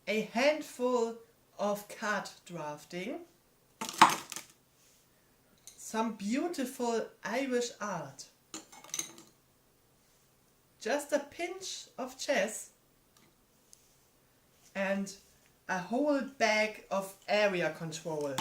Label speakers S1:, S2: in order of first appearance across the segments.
S1: a handful of card drafting, some beautiful Irish art, just a pinch of chess, and a whole bag of area control.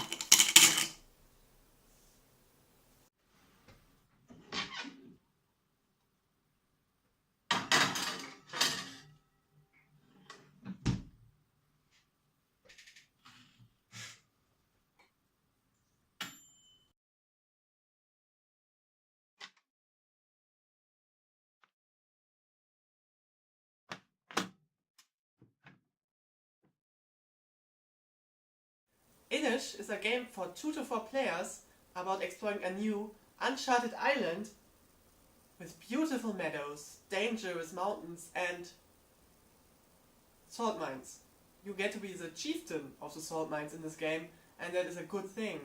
S1: Inish is a game for 2 to 4 players about exploring a new, uncharted island with beautiful meadows, dangerous mountains and salt mines. You get to be the chieftain of the salt mines in this game, and that is a good thing.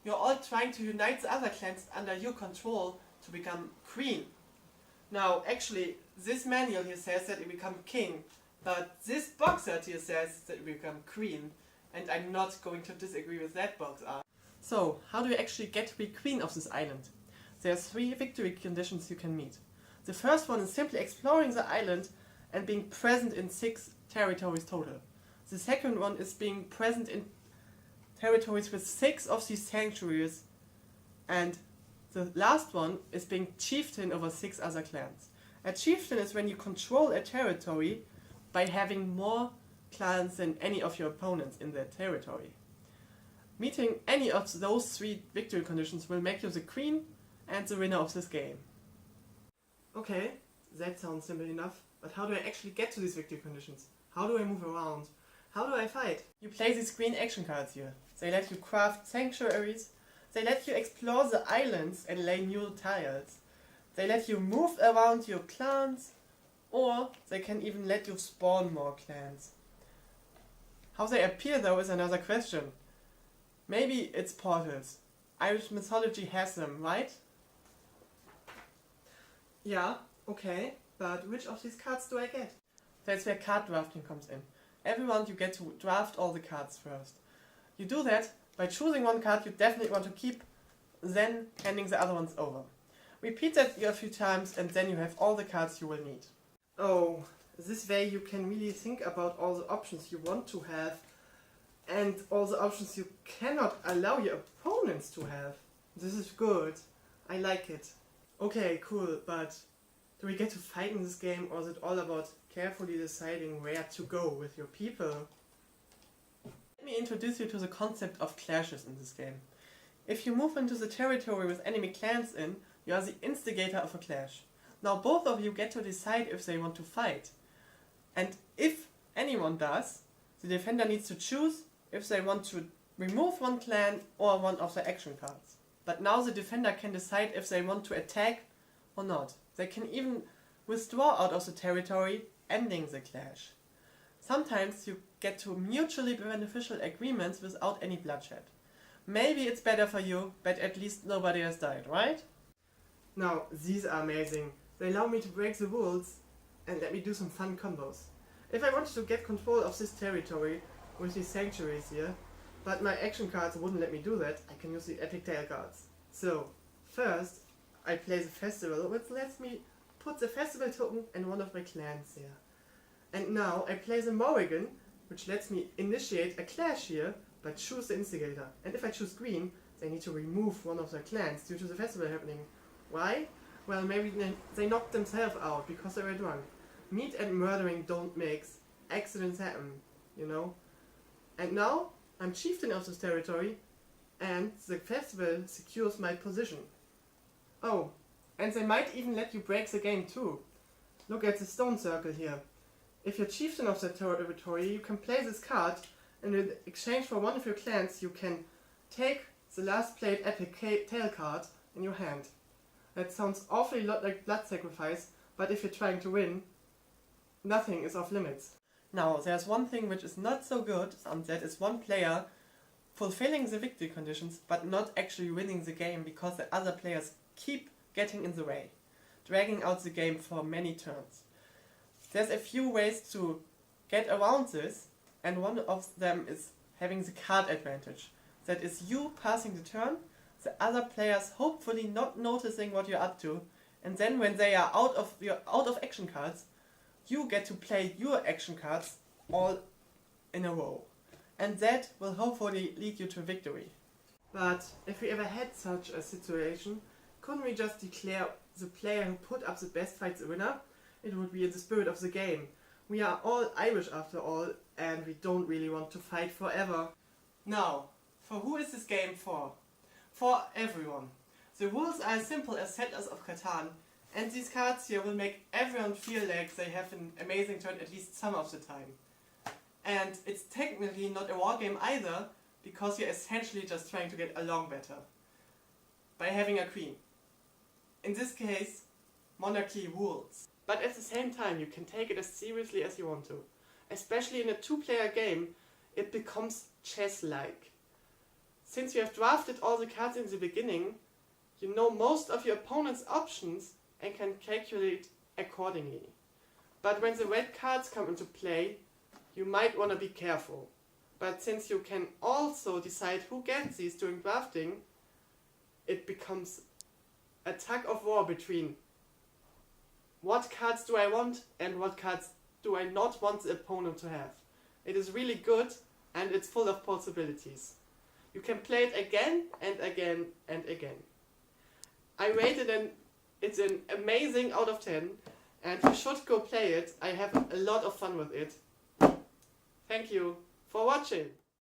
S1: You're all trying to unite the other clans under your control to become queen. Now actually this manual here says that you become king, but this box art here says that you become queen. And I'm not going to disagree with that box art. So, how do you actually get to be queen of this island? There are 3 victory conditions you can meet. The first one is simply exploring the island and being present in 6 territories total. The second one is being present in territories with 6 of these sanctuaries. And the last one is being chieftain over 6 other clans. A chieftain is when you control a territory by having more clans than any of your opponents in that territory. Meeting any of those 3 victory conditions will make you the queen and the winner of this game. Okay, that sounds simple enough, but how do I actually get to these victory conditions? How do I move around? How do I fight? You play these green action cards here. They let you craft sanctuaries, they let you explore the islands and lay new tiles. They let you move around your clans, or they can even let you spawn more clans. How they appear though is another question. Maybe it's portals. Irish mythology has them, right? Yeah, okay, but which of these cards do I get? That's where card drafting comes in. Every round you get to draft all the cards first. You do that by choosing one card you definitely want to keep, then handing the other ones over. Repeat that a few times and then you have all the cards you will need. Oh, this way you can really think about all the options you want to have and all the options you cannot allow your opponents to have. This is good. I like it. Okay, cool, but do we get to fight in this game, or is it all about carefully deciding where to go with your people? Let me introduce you to the concept of clashes in this game. If you move into the territory with enemy clans in, you are the instigator of a clash. Now both of you get to decide if they want to fight. And if anyone does, the defender needs to choose if they want to remove one clan or one of the action cards. But now the defender can decide if they want to attack or not. They can even withdraw out of the territory, ending the clash. Sometimes you get to mutually beneficial agreements without any bloodshed. Maybe it's better for you, but at least nobody has died, right? Now, these are amazing. They allow me to break the rules and let me do some fun combos. If I wanted to get control of this territory with these sanctuaries here, but my action cards wouldn't let me do that, I can use the epic tail cards. So, first I play the festival, which lets me put the festival token in one of my clans here. And now I play the Morrigan, which lets me initiate a clash here, but choose the instigator. And if I choose green, they need to remove one of their clans due to the festival happening. Why? Well, maybe they knocked themselves out because they were drunk. Meat and murdering don't mix. Accidents happen, you know. And now I'm chieftain of this territory, and the festival secures my position. Oh, and they might even let you break the game too. Look at the stone circle here. If you're chieftain of the territory, you can play this card, and in exchange for one of your clans, you can take the last played epic tail card in your hand. That sounds awfully lot like blood sacrifice, but if you're trying to win, nothing is off limits. Now, there's one thing which is not so good, and that is one player fulfilling the victory conditions, but not actually winning the game because the other players keep getting in the way, dragging out the game for many turns. There's a few ways to get around this, and one of them is having the card advantage. That is you passing the turn, the other players hopefully not noticing what you're up to, and then when they are out of action cards, you get to play your action cards all in a row. And that will hopefully lead you to victory. But if we ever had such a situation, couldn't we just declare the player who put up the best fight the winner? It would be in the spirit of the game. We are all Irish after all, and we don't really want to fight forever. Now, for who is this game for? For everyone. The rules are as simple as Settlers of Catan, and these cards here will make everyone feel like they have an amazing turn at least some of the time. And it's technically not a war game either, because you're essentially just trying to get along better by having a queen. In this case, monarchy rules. But at the same time, you can take it as seriously as you want to. Especially in a two-player game, it becomes chess-like. Since you have drafted all the cards in the beginning, you know most of your opponent's options and can calculate accordingly. But when the red cards come into play, you might want to be careful. But since you can also decide who gets these during drafting, it becomes a tug of war between what cards do I want and what cards do I not want the opponent to have. It is really good and it's full of possibilities. You can play it again and again and again. I rated it's an amazing out of 10 and you should go play it. I have a lot of fun with it. Thank you for watching.